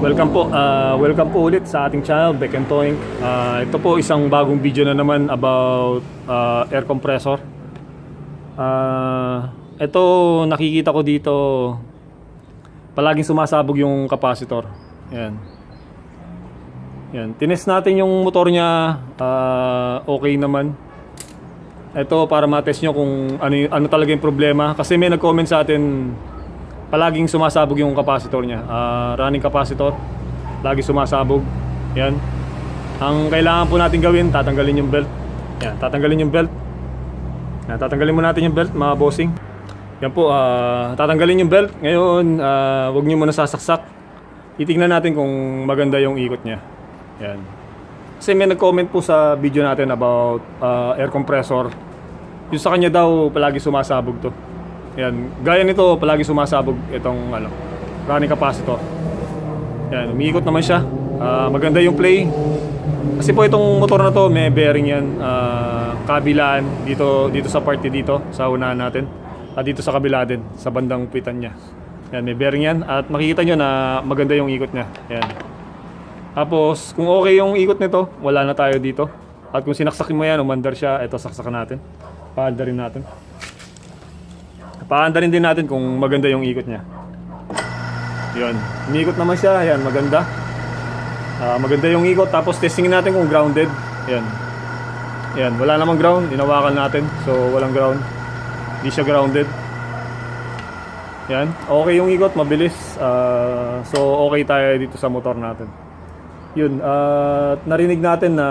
Welcome po ulit sa ating channel, Beck and Toing. Ito po isang bagong video na naman about air compressor. Ito nakikita ko dito, palaging sumasabog yung capacitor. Yan. Yan. Tinest natin yung motor niya, okay naman. Ito para matest nyo kung ano talaga yung problema. Kasi may nag-comment sa atin, palaging sumasabog yung capacitor niya. Running capacitor, lagi sumasabog. Yan. Ang kailangan po natin gawin, tatanggalin yung belt. Yan, tatanggalin yung belt. Yan, tatanggalin mo natin yung belt, mga bossing. Yan po, tatanggalin yung belt. Ngayon, huwag niyo muna sasaksak. Titingnan natin kung maganda yung ikot niya. Yan. Kasi may nag-comment po sa video natin about air compressor. Yung sa kanya daw, palagi sumasabog to. Yan, gaya nito, palagi sumasabog itong running capacitor. Yan, umiikot naman siya. Maganda yung play. Kasi po itong motor na to, may bearing yan. Kabilaan dito sa party dito, sa unahan natin. At dito sa kabila din, sa bandang pitan niya. Yan, may bearing yan. At makikita nyo na maganda yung ikot niya. Yan. Tapos, kung okay yung ikot nito, wala na tayo dito. At kung sinaksakin mo yan, umandar siya, ito saksakan natin. Paandarin natin. Paandarin din natin kung maganda yung ikot niya. Yun, umiikot naman siya. Yan, maganda. Maganda yung ikot. Tapos testingin natin kung grounded. Yan. Yan, wala namang ground. Inawakan natin. So, walang ground. Hindi siya grounded. Yan, okay yung ikot, mabilis. So, okay tayo dito sa motor natin. Yun, narinig natin na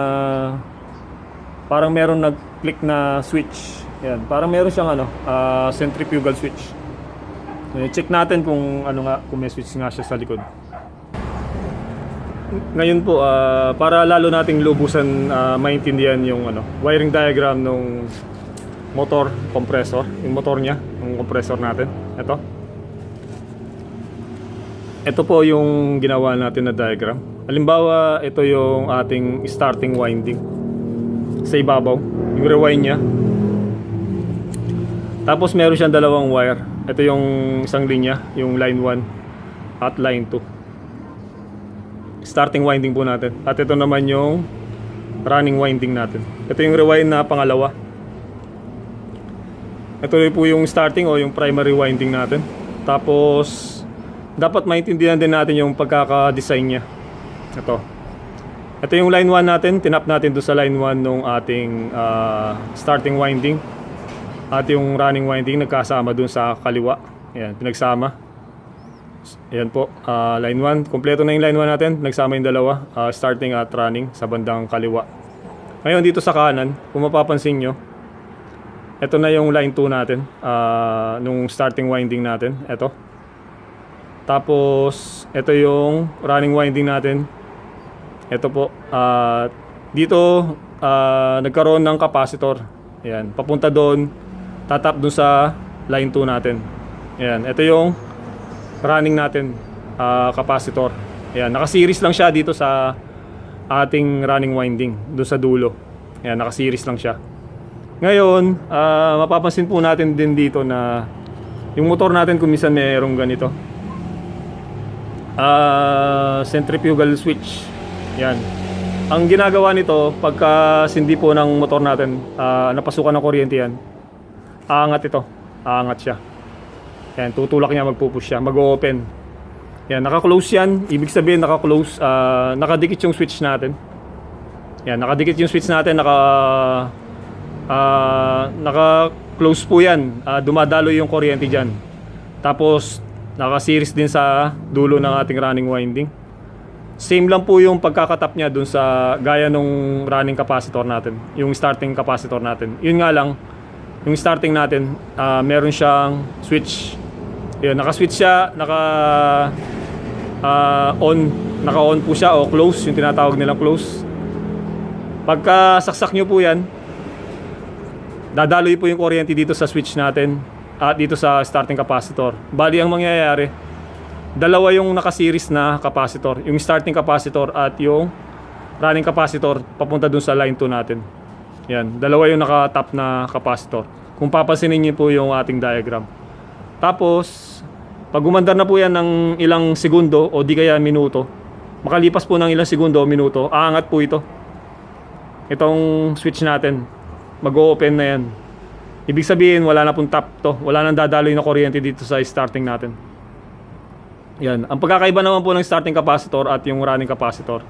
parang meron nag-click na switch. Yan, parang meron siyang centrifugal switch. Check natin kung kung may switch nga siya sa likod. Ngayon po, para lalo nating lubusan maintindihan yung wiring diagram ng motor compressor, yung motor niya, yung compressor natin. Ito po yung ginawa natin na diagram. Halimbawa, ito yung ating starting winding sa ibabaw, yung rewind niya. Tapos meron siyang dalawang wire. Ito yung isang linya, yung line 1 at line 2. Starting winding po natin. At ito naman yung running winding natin. Ito yung rewind na pangalawa. Ito po yung starting o yung primary winding natin. Tapos dapat maintindihan din natin yung pagkaka-design niya. Ito yung line 1 natin. Tinap natin doon sa line 1 nung ating starting winding. At yung running winding nagkasama dun sa kaliwa. Ayan, pinagsama. Ayan po, line 1. Kompleto na yung line 1 natin. Nagsama yung dalawa, starting at running sa bandang kaliwa. Ngayon dito sa kanan, kung mapapansin nyo, ito na yung line 2 natin. Nung starting winding natin. Ito. Tapos, ito yung running winding natin. Ito po. Dito, nagkaroon ng capacitor. Ayan, papunta doon. Tatap dun sa line 2 natin. Ayan, ito yung running natin, capacitor. Ayan, naka-series lang siya dito sa ating running winding, dun sa dulo. Ayan, naka-series lang siya. Ngayon, mapapansin po natin din dito na yung motor natin kung minsan mayroong ganito. Centrifugal switch. Ayan. Ang ginagawa nito, pagka sindi po ng motor natin, napasukan ng kuryente yan, aangat ito. Aangat siya. Yan, tutulak niya, magpupush siya, mag-open. Yan, naka-close yan. Ibig sabihin naka-close, nakadikit yung switch natin. Yan, nakadikit yung switch natin, naka-close po yan. Dumadalo yung kuryente dyan. Tapos, naka-series din sa dulo ng ating running winding. Same lang po yung pagkakatap niya dun sa gaya nung running capacitor natin, yung starting capacitor natin. Yun nga lang, yung starting natin, meron siyang switch. Yun, naka-switch siya, naka-on po siya o close, yung tinatawag nilang close. Pagka saksak nyo po yan, dadaloy po yung kuryente dito sa switch natin at dito sa starting capacitor. Bali, ang mangyayari, dalawa yung naka-series na capacitor, yung starting capacitor at yung running capacitor papunta dun sa line 2 natin. Yan, dalawa yung naka-top na capacitor. Kung papansinin niyo po yung ating diagram. Tapos, pag umandar na po yan ng ilang segundo o di kaya minuto, makalipas po ng ilang segundo o minuto, aangat po ito. Itong switch natin, mag-o-open na yan. Ibig sabihin, wala na pong tap to. Wala nang dadaloy na kuryente dito sa starting natin. Yan. Ang pagkakaiba naman po ng starting capacitor at yung running capacitor,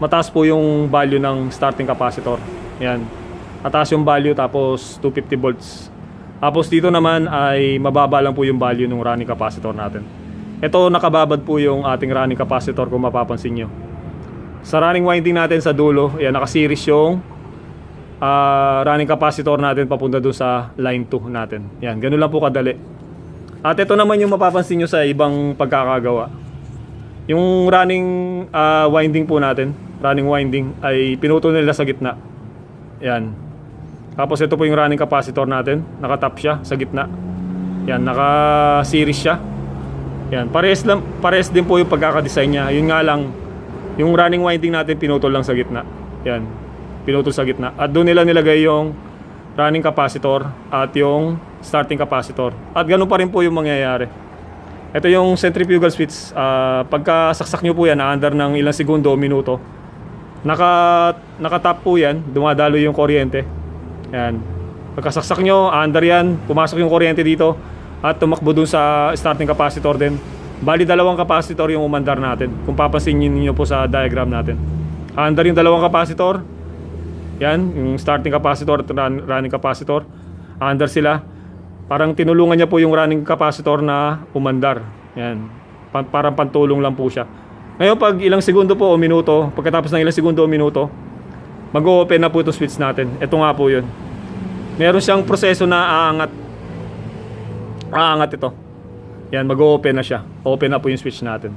mataas po yung value ng starting capacitor. Yan. Mataas yung value, tapos 250 volts. Tapos dito naman ay mababa lang po yung value ng running capacitor natin. Ito, nakababad po yung ating running capacitor kung mapapansin nyo. Sa running winding natin sa dulo, yan, nakaseries yung running capacitor natin papunta doon sa line 2 natin. Yan, ganun lang po kadali. At ito naman yung mapapansin nyo sa ibang pagkakagawa. Yung running winding po natin, running winding, ay pinutol nila sa gitna. Yan. Tapos ito po yung running capacitor natin, nakatap siya sa gitna. Yan, naka-series siya. Yan, pares din po yung pagkakadesign niya. Yun nga lang, yung running winding natin pinutol lang sa gitna. Yan, pinutol sa gitna. At doon nila nilagay yung running capacitor at yung starting capacitor. At ganun pa rin po yung mangyayari. Ito yung centrifugal switch. Pagka saksak nyo po yan, na-under ng ilang segundo o minuto, nakatap po yan, dumadalo yung kuryente. Yan. Pagkasaksak nyo, under yan, pumasok yung kuryente dito at tumakbo dun sa starting capacitor din. Bali, dalawang capacitor yung umandar natin. Kung papansinin niyo po sa diagram natin. Under yung dalawang capacitor. Yan, yung starting capacitor at running capacitor. Under sila. Parang tinulungan niya po yung running capacitor na umandar. Yan. Parang pantulong lang po siya. Ngayon, pag ilang segundo po o minuto, pagkatapos ng ilang segundo o minuto, mag-o-open na po itong switch natin. Ito nga po yun. Meron siyang proseso na aangat. Aangat ito. Yan, mag-o-open na siya. Open na po yung switch natin.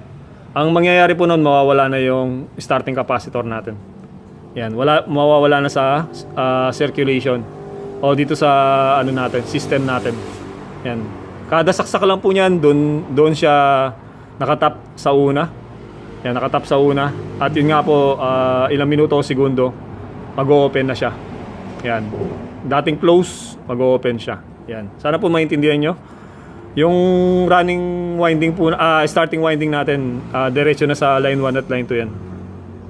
Ang mangyayari po nun, mawawala na yung starting capacitor natin. Yan, mawawala na sa circulation. O dito sa ano natin, system natin. Yan. Kada saksak lang po niyan, doon siya nakatap sa una. Yan, nakatap sa una. At yun nga po, ilang minuto o segundo, mag-o-open na siya. Yan. Dating close, mag-o-open siya. Yan. Sana po maintindihan nyo. Yung running winding po, starting winding natin, diretso na sa line 1 at line 2 yan.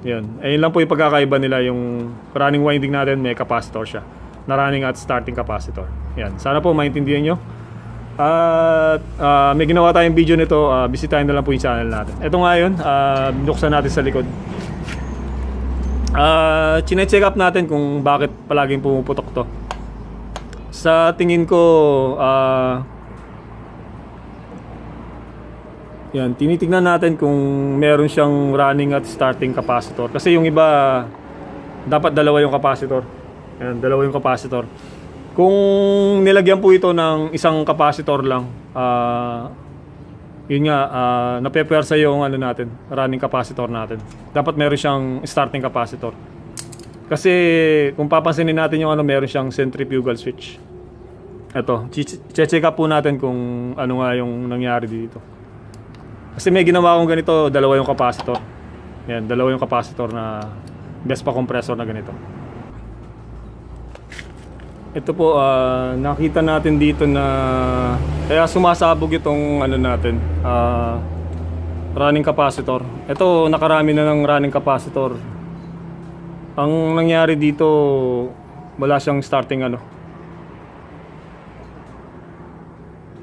Yan. Ayun lang po yung pagkakaiba nila. Yung running winding natin, may capacitor siya. Na running at starting capacitor. Yan. Sana po maintindihan nyo. At may ginawa tayong video nito, bisitahin na lang po yung channel natin. Ito nga yun, binuksan natin sa likod. Chine-check up natin kung bakit palaging pumuputok to. Sa tingin ko, yan, tinitingnan natin kung meron siyang running at starting capacitor. Kasi yung iba, dapat dalawa yung capacitor. Yan, dalawa yung capacitor. Kung nilagyan po ito ng isang capacitor lang, yun nga, napepersa yung ano natin, running capacitor natin. Dapat meron siyang starting capacitor. Kasi kung papansinin natin yung ano, meron siyang centrifugal switch. Ito, check up po natin kung ano nga yung nangyari dito. Kasi may ginawa akong ganito, dalawa yung capacitor. Yan, dalawa yung capacitor na Vespa compressor na ganito. Ito po, nakita natin dito na kaya sumasabog itong ano natin, running capacitor. Ito, nakarami na ng running capacitor. Ang nangyari dito, wala siyang starting ano,